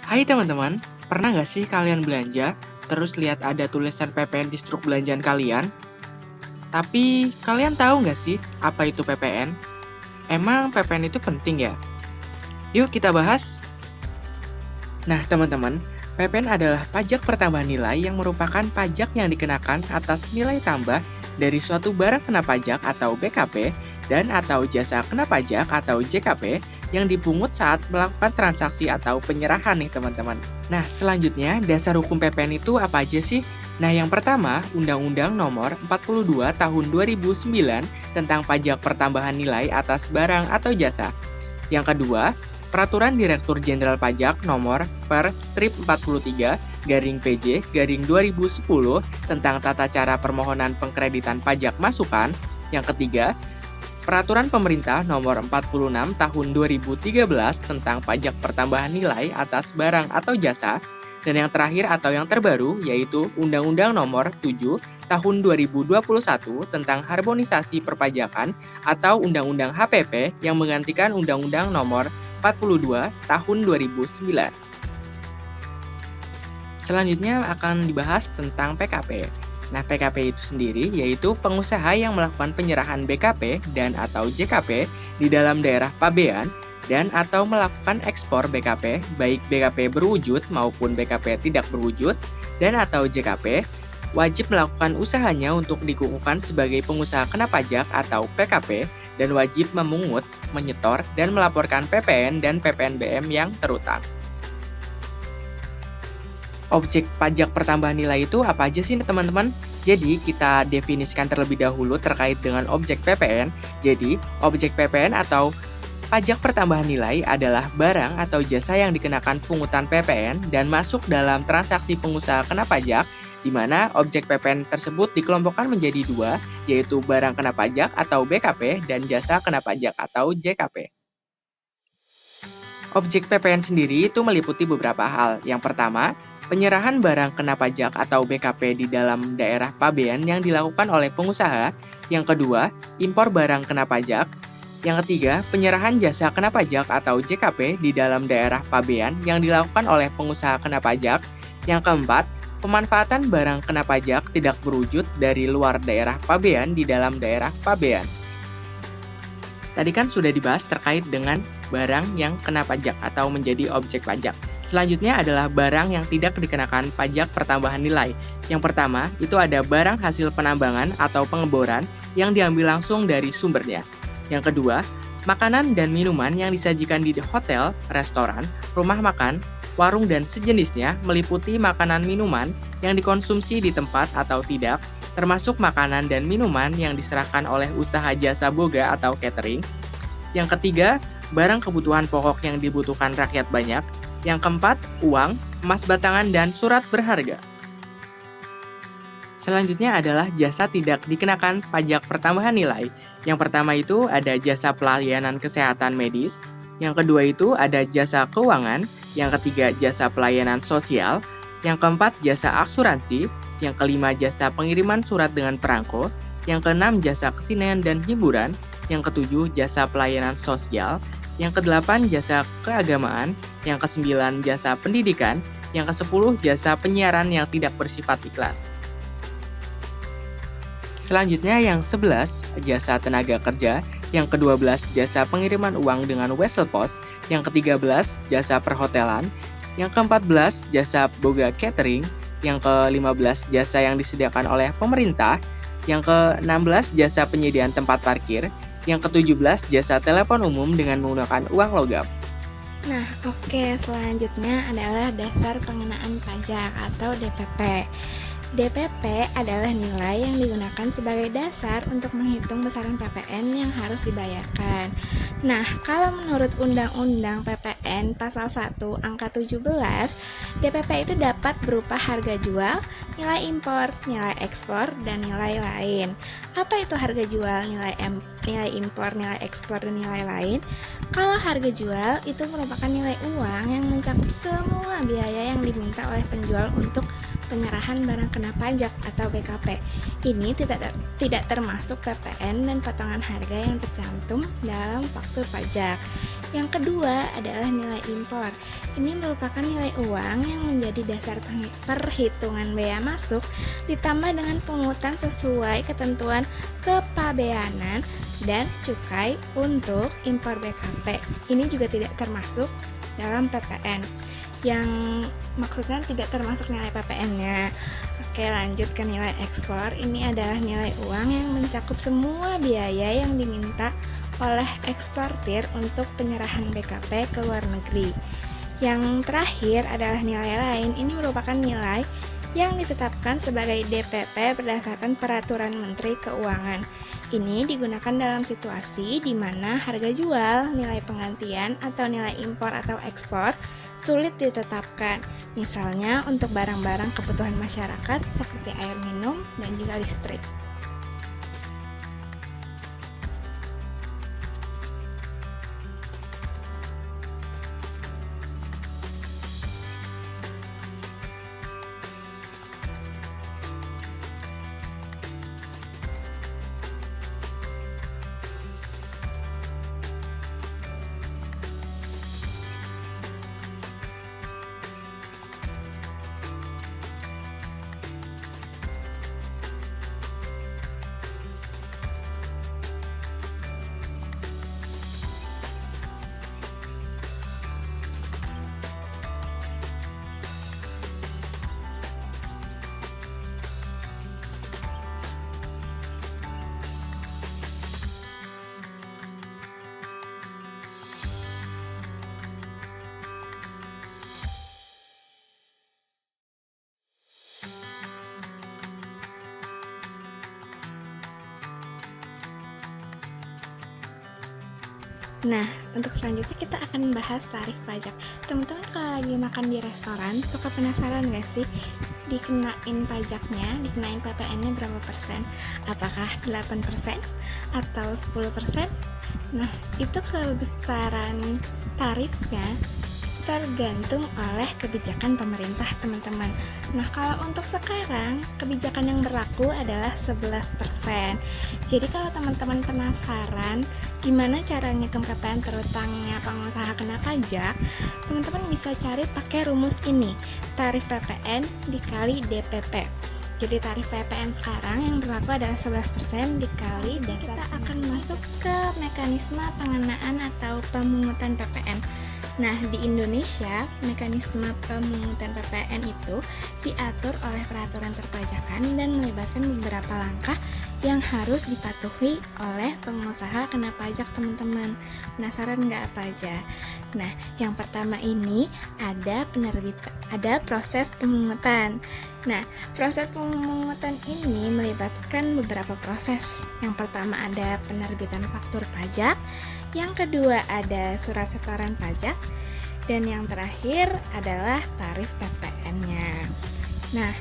Hai teman-teman, pernah nggak sih kalian belanja, terus lihat ada tulisan PPN di struk belanjaan kalian? Tapi kalian tahu nggak sih apa itu PPN? Emang PPN itu penting ya? Yuk kita bahas. Nah teman-teman, PPN adalah pajak pertambahan nilai yang merupakan pajak yang dikenakan atas nilai tambah dari suatu barang kena pajak atau BKP dan atau jasa kena pajak atau JKP yang dipungut saat melakukan transaksi atau penyerahan nih teman-teman. Nah selanjutnya dasar hukum PPN itu apa aja sih? Nah yang pertama, Undang-Undang Nomor 42 Tahun 2009 tentang pajak pertambahan nilai atas barang atau jasa. Yang kedua, Peraturan Direktur Jenderal Pajak Nomor per Strip 43 garing PJ garing 2010 tentang tata cara permohonan pengkreditan pajak masukan. Yang ketiga, Peraturan Pemerintah Nomor 46 Tahun 2013 tentang pajak pertambahan nilai atas barang atau jasa. Dan yang terakhir atau yang terbaru yaitu Undang-Undang Nomor 7 Tahun 2021 tentang harmonisasi perpajakan atau Undang-Undang HPP yang menggantikan Undang-Undang Nomor 42 Tahun 2009. Selanjutnya akan dibahas tentang PKP. Nah, PKP itu sendiri yaitu pengusaha yang melakukan penyerahan BKP dan atau JKP di dalam daerah pabean dan atau melakukan ekspor BKP, baik BKP berwujud maupun BKP tidak berwujud, dan atau JKP, wajib melakukan usahanya untuk dikukuhkan sebagai pengusaha kena pajak atau PKP, dan wajib memungut, menyetor, dan melaporkan PPN dan PPNBM yang terutang. Objek pajak pertambahan nilai itu apa aja sih teman-teman? Jadi kita definisikan terlebih dahulu terkait dengan objek PPN. Jadi objek PPN atau pajak pertambahan nilai adalah barang atau jasa yang dikenakan pungutan PPN dan masuk dalam transaksi pengusaha kena pajak, di mana objek PPN tersebut dikelompokkan menjadi dua, yaitu barang kena pajak atau BKP dan jasa kena pajak atau JKP. Objek PPN sendiri itu meliputi beberapa hal. Yang pertama, penyerahan barang kena pajak atau BKP di dalam daerah pabean yang dilakukan oleh pengusaha. Yang kedua, impor barang kena pajak. Yang ketiga, penyerahan jasa kena pajak atau JKP di dalam daerah pabean yang dilakukan oleh pengusaha kena pajak. Yang keempat, pemanfaatan barang kena pajak tidak berwujud dari luar daerah pabean di dalam daerah pabean. Tadi kan sudah dibahas terkait dengan barang yang kena pajak atau menjadi objek pajak. Selanjutnya adalah barang yang tidak dikenakan pajak pertambahan nilai. Yang pertama, itu ada barang hasil penambangan atau pengeboran yang diambil langsung dari sumbernya. Yang kedua, makanan dan minuman yang disajikan di hotel, restoran, rumah makan, warung dan sejenisnya meliputi makanan minuman yang dikonsumsi di tempat atau tidak, termasuk makanan dan minuman yang diserahkan oleh usaha jasa boga atau catering. Yang ketiga, barang kebutuhan pokok yang dibutuhkan rakyat banyak. Yang keempat, uang, emas batangan, dan surat berharga. Selanjutnya adalah jasa tidak dikenakan pajak pertambahan nilai. Yang pertama itu ada jasa pelayanan kesehatan medis. Yang kedua itu ada jasa keuangan. Yang ketiga, jasa pelayanan sosial. Yang keempat, jasa asuransi. Yang kelima, jasa pengiriman surat dengan perangko. Yang keenam, jasa kesenian dan hiburan. Yang ketujuh, jasa pelayanan sosial. Yang kedelapan, jasa keagamaan. Yang kesembilan, jasa pendidikan. Yang kesepuluh, jasa penyiaran yang tidak bersifat iklan. Selanjutnya yang 11, jasa tenaga kerja. Yang ke-12, jasa pengiriman uang dengan wesel pos. Yang ke-13, jasa perhotelan. Yang ke-14, jasa boga catering. Yang ke-15, jasa yang disediakan oleh pemerintah. Yang ke-16, jasa penyediaan tempat parkir. Yang ke-17, jasa telepon umum dengan menggunakan uang logam. Nah, oke, selanjutnya adalah dasar pengenaan pajak atau DPP. DPP adalah nilai yang digunakan sebagai dasar untuk menghitung besaran PPN yang harus dibayarkan. Nah, kalau menurut Undang-Undang PPN Pasal 1 Angka 17, DPP itu dapat berupa harga jual, nilai impor, nilai ekspor, dan nilai lain. Apa itu harga jual, nilai impor, nilai ekspor, dan nilai lain? Kalau harga jual itu merupakan nilai uang yang mencakup semua biaya yang diminta oleh penjual untuk penyerahan barang kena pajak atau BKP. Ini tidak termasuk PPN dan potongan harga yang tercantum dalam faktur pajak. Yang kedua adalah nilai impor. Ini merupakan nilai uang yang menjadi dasar perhitungan bea masuk ditambah dengan pungutan sesuai ketentuan kepabeanan dan cukai untuk impor BKP. Ini juga tidak termasuk dalam PPN, yang maksudnya tidak termasuk nilai PPN-nya. Oke, lanjut ke nilai ekspor. Ini adalah nilai uang yang mencakup semua biaya yang diminta oleh eksportir untuk penyerahan BKP ke luar negeri. Yang terakhir adalah nilai lain. Ini merupakan nilai yang ditetapkan sebagai DPP berdasarkan Peraturan Menteri Keuangan. Ini digunakan dalam situasi di mana harga jual, nilai penggantian, atau nilai impor atau ekspor sulit ditetapkan. Misalnya untuk barang-barang kebutuhan masyarakat seperti air minum dan juga listrik. Nah, untuk selanjutnya kita akan bahas tarif pajak. Teman-teman kalau lagi makan di restoran, suka penasaran gak sih dikenain pajaknya, dikenain PPN-nya berapa persen? Apakah 8% atau 10%? Nah, itu kebesaran tarifnya tergantung oleh kebijakan pemerintah, teman-teman. Nah, kalau untuk sekarang, kebijakan yang berlaku adalah 11%. Jadi kalau teman-teman penasaran gimana cara ngitung PPN terutangnya pengusaha kena pajak, teman-teman bisa cari pakai rumus ini, tarif PPN dikali DPP. Jadi tarif PPN sekarang yang berlaku adalah 11% dikali dasar. Kita akan masuk ke mekanisme pengenaan atau pemungutan PPN. Nah, di Indonesia, mekanisme pemungutan PPN itu diatur oleh peraturan perpajakan dan melibatkan beberapa langkah yang harus dipatuhi oleh pengusaha kena pajak, teman-teman. Penasaran nggak apa aja? Nah, yang pertama ini ada proses pemungutan. Nah, proses pemungutan ini melibatkan beberapa proses. Yang pertama ada penerbitan faktur pajak, yang kedua ada surat setoran pajak, dan yang terakhir adalah tarif PPN-nya. Nah,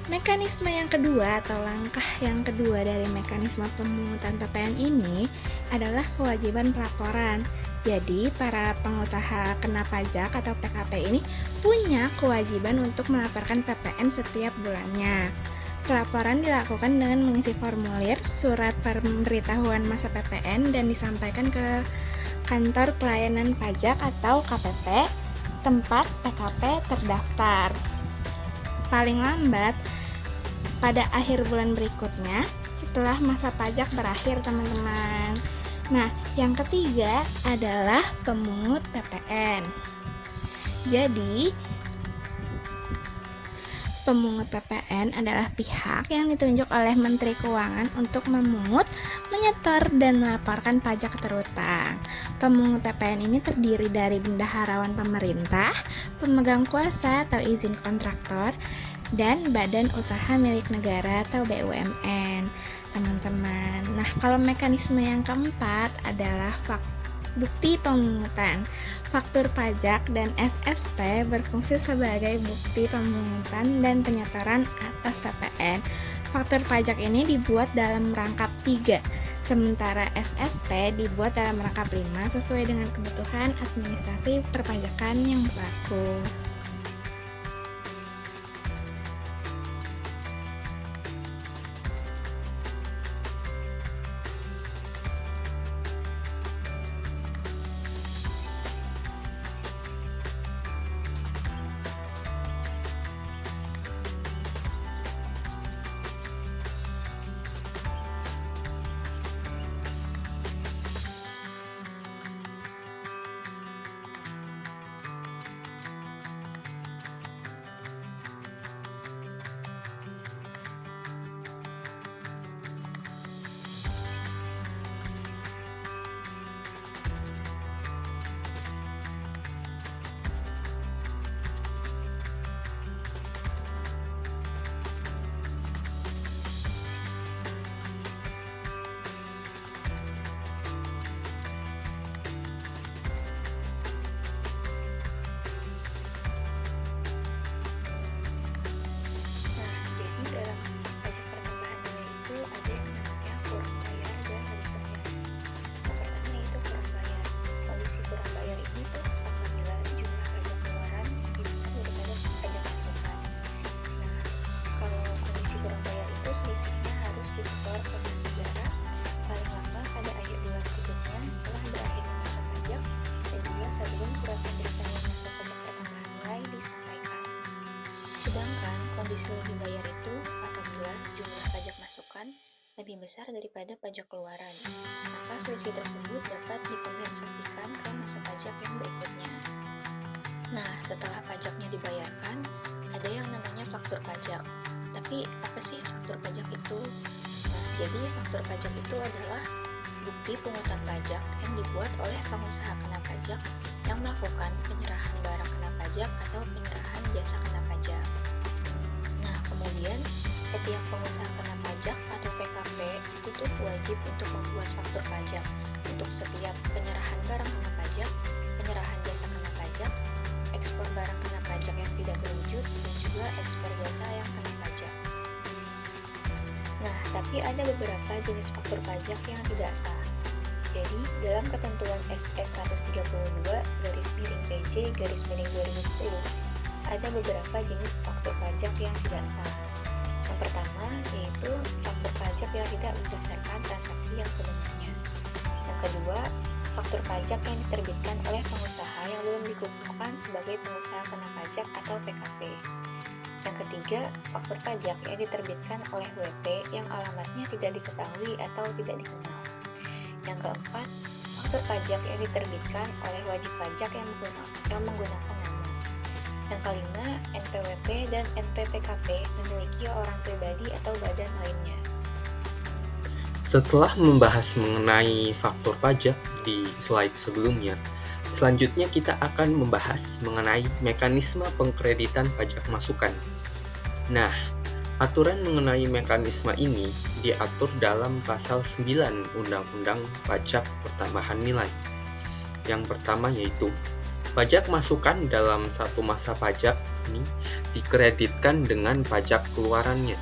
mekanisme yang kedua atau langkah yang kedua dari mekanisme pemungutan PPN ini adalah kewajiban pelaporan. Jadi, para pengusaha kena pajak atau PKP ini punya kewajiban untuk melaporkan PPN setiap bulannya. Pelaporan dilakukan dengan mengisi formulir surat pemberitahuan masa PPN dan disampaikan ke kantor pelayanan pajak atau KPP tempat PKP terdaftar. Paling lambat pada akhir bulan berikutnya setelah masa pajak berakhir, teman-teman. Nah, yang ketiga adalah pemungut PPN. Jadi, pemungut PPN adalah pihak yang ditunjuk oleh Menteri Keuangan untuk memungut, menyetor, dan melaporkan pajak terutang. Pemungut PPN ini terdiri dari bendaharawan pemerintah, pemegang kuasa atau izin kontraktor, dan badan usaha milik negara atau BUMN, teman-teman. Nah, kalau mekanisme yang keempat adalah bukti pemungutan. Faktur pajak dan SSP berfungsi sebagai bukti pemungutan dan penyetoran atas PPN. Faktur pajak ini dibuat dalam rangkap 3, sementara SSP dibuat dalam rangkap 5 sesuai dengan kebutuhan administrasi perpajakan yang berlaku. si kurang bayar itu selisihnya harus disetor ke kas negara paling lama pada akhir bulan berikutnya setelah berakhirnya masa pajak dan juga sebelum surat pemberitahuan masa pajak pertambahan nilai disampaikan. Sedangkan kondisi lebih bayar itu apabila jumlah pajak masukan lebih besar daripada pajak keluaran, maka selisih tersebut dapat dikompensasikan ke masa pajak yang berikutnya. Nah, setelah pajaknya dibayarkan, ada yang namanya faktur pajak. Tapi apa sih faktur pajak itu? Nah, jadi faktur pajak itu adalah bukti pungutan pajak yang dibuat oleh pengusaha kena pajak yang melakukan penyerahan barang kena pajak atau penyerahan jasa kena pajak. Nah, kemudian setiap pengusaha kena pajak atau PKP itu tuh wajib untuk membuat faktur pajak untuk setiap penyerahan barang kena pajak, penyerahan jasa kena pajak, ekspor barang kena pajak yang tidak berwujud, dan juga ekspor jasa yang kena pajak. Nah, tapi ada beberapa jenis faktur pajak yang tidak sah. Jadi, dalam ketentuan SS 132-PJ-2010, ada beberapa jenis faktur pajak yang tidak sah. Yang pertama, yaitu faktur pajak yang tidak berdasarkan transaksi yang sebenarnya. Yang kedua, faktur pajak yang diterbitkan oleh pengusaha yang belum dikukuhkan sebagai pengusaha kena pajak atau PKP. Yang ketiga, faktur pajak yang diterbitkan oleh WP yang alamatnya tidak diketahui atau tidak dikenal. Yang keempat, faktur pajak yang diterbitkan oleh wajib pajak yang menggunakan nama. Yang kelima, NPWP dan NPPKP memiliki orang pribadi atau badan lainnya. Setelah membahas mengenai faktur pajak di slide sebelumnya, selanjutnya kita akan membahas mengenai mekanisme pengkreditan pajak masukan. Nah, aturan mengenai mekanisme ini diatur dalam pasal 9 Undang-Undang Pajak Pertambahan Nilai. Yang pertama yaitu, pajak masukan dalam satu masa pajak ini dikreditkan dengan pajak keluarannya.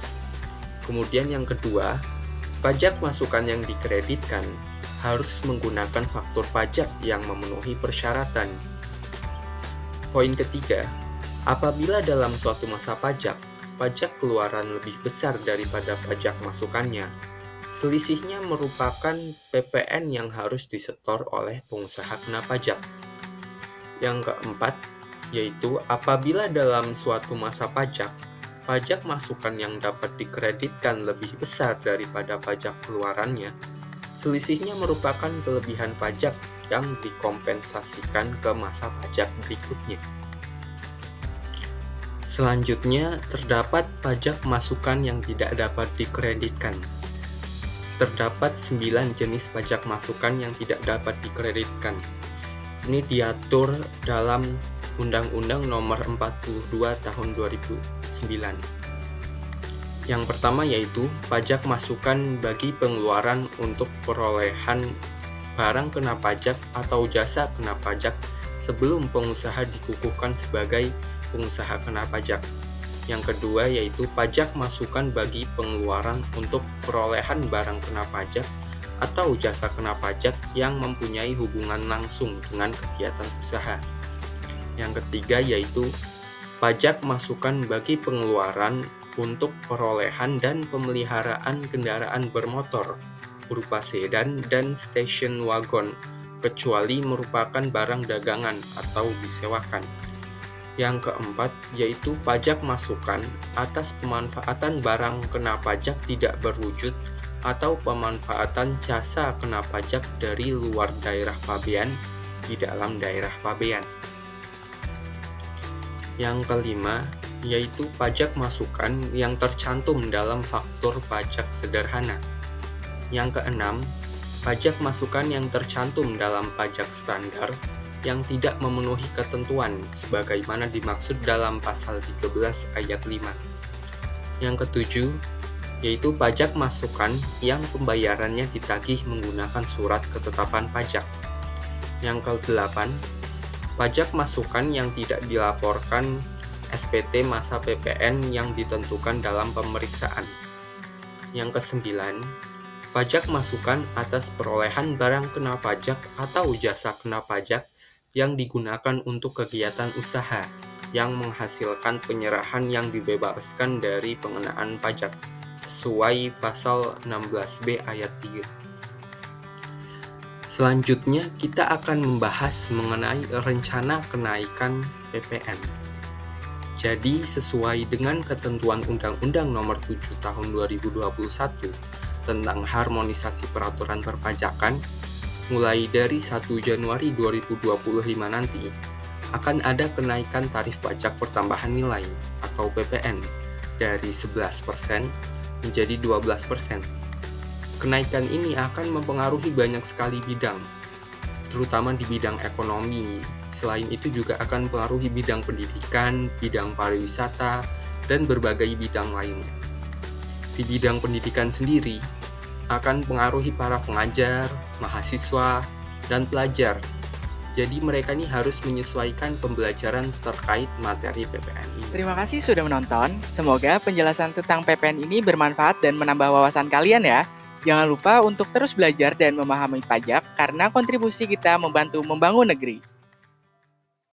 Kemudian yang kedua, pajak masukan yang dikreditkan harus menggunakan faktur pajak yang memenuhi persyaratan. Poin ketiga, apabila dalam suatu masa pajak, pajak keluaran lebih besar daripada pajak masukannya, selisihnya merupakan PPN yang harus disetor oleh pengusaha kena pajak. Yang keempat, yaitu apabila dalam suatu masa pajak, pajak masukan yang dapat dikreditkan lebih besar daripada pajak keluarannya, selisihnya merupakan kelebihan pajak yang dikompensasikan ke masa pajak berikutnya. Selanjutnya, terdapat pajak masukan yang tidak dapat dikreditkan. Terdapat 9 jenis pajak masukan yang tidak dapat dikreditkan. Ini diatur dalam Undang-Undang Nomor 42 Tahun 2009. Yang pertama yaitu pajak masukan bagi pengeluaran untuk perolehan barang kena pajak atau jasa kena pajak sebelum pengusaha dikukuhkan sebagai pengusaha kena pajak. Yang kedua yaitu pajak masukan bagi pengeluaran untuk perolehan barang kena pajak atau jasa kena pajak yang mempunyai hubungan langsung dengan kegiatan usaha. Yang ketiga yaitu pajak masukan bagi pengeluaran untuk perolehan dan pemeliharaan kendaraan bermotor berupa sedan dan station wagon, kecuali merupakan barang dagangan atau disewakan. Yang keempat yaitu pajak masukan atas pemanfaatan barang kena pajak tidak berwujud atau pemanfaatan jasa kena pajak dari luar daerah pabean di dalam daerah pabean. Yang kelima yaitu pajak masukan yang tercantum dalam faktur pajak sederhana. Yang keenam, pajak masukan yang tercantum dalam pajak standar yang tidak memenuhi ketentuan sebagaimana dimaksud dalam pasal 13 ayat 5. Yang ketujuh, yaitu pajak masukan yang pembayarannya ditagih menggunakan surat ketetapan pajak. Yang kedelapan, pajak masukan yang tidak dilaporkan SPT masa PPN yang ditentukan dalam pemeriksaan. Yang kesembilan, pajak masukan atas perolehan barang kena pajak atau jasa kena pajak yang digunakan untuk kegiatan usaha. yang menghasilkan penyerahan yang dibebaskan dari pengenaan pajak sesuai pasal 16B ayat 3. Selanjutnya kita akan membahas mengenai rencana kenaikan PPN. Jadi sesuai dengan ketentuan Undang-Undang Nomor 7 Tahun 2021 tentang harmonisasi peraturan perpajakan, mulai dari 1 Januari 2025 nanti akan ada kenaikan tarif pajak pertambahan nilai atau PPN dari 11% menjadi 12%. Kenaikan ini akan mempengaruhi banyak sekali bidang, terutama di bidang ekonomi. Selain itu juga akan mempengaruhi bidang pendidikan, bidang pariwisata, dan berbagai bidang lainnya. Di bidang pendidikan sendiri, akan mempengaruhi para pengajar, mahasiswa, dan pelajar. Jadi mereka ini harus menyesuaikan pembelajaran terkait materi PPN ini. Terima kasih sudah menonton. Semoga penjelasan tentang PPN ini bermanfaat dan menambah wawasan kalian ya. Jangan lupa untuk terus belajar dan memahami pajak karena kontribusi kita membantu membangun negeri.